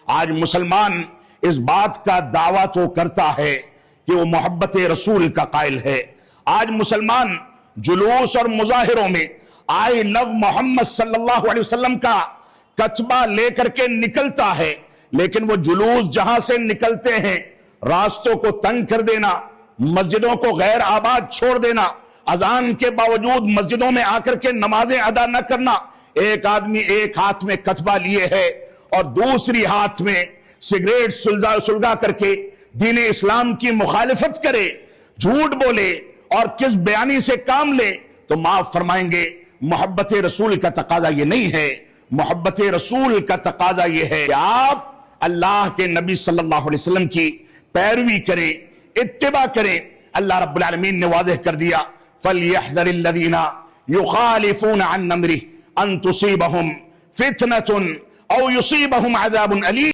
آج مسلمان اس بات کا دعویٰ تو کرتا ہے کہ وہ محبت رسول کا قائل ہے. آج مسلمان جلوس اور مظاہروں میں آئی لو محمد صلی اللہ علیہ وسلم کا کتبہ لے کر کے نکلتا ہے، لیکن وہ جلوس جہاں سے نکلتے ہیں راستوں کو تنگ کر دینا، مسجدوں کو غیر آباد چھوڑ دینا، اذان کے باوجود مسجدوں میں آ کر کے نمازیں ادا نہ کرنا. ایک آدمی ایک ہاتھ میں کتبہ لیے ہے اور دوسری ہاتھ میں سگریٹ سلگا کر کے دین اسلام کی مخالفت کرے، جھوٹ بولے اور کس بیانی سے کام لے، تو معاف فرمائیں گے محبت رسول کا تقاضا یہ نہیں ہے. محبت رسول کا تقاضا یہ ہے کہ آپ اللہ کے نبی صلی اللہ علیہ وسلم کی پیروی کریں، اتباع کریں. اللہ رب العالمین نے واضح کر دیا فَلْيَحْذَرِ الَّذِينَ يُخَالِفُونَ عَنْ أَمْرِهِ أَن تُصِيبَهُمْ فِتْنَةٌ أَوْ يُصِيبَهُمْ عَذَابٌ أَلِيمٌ.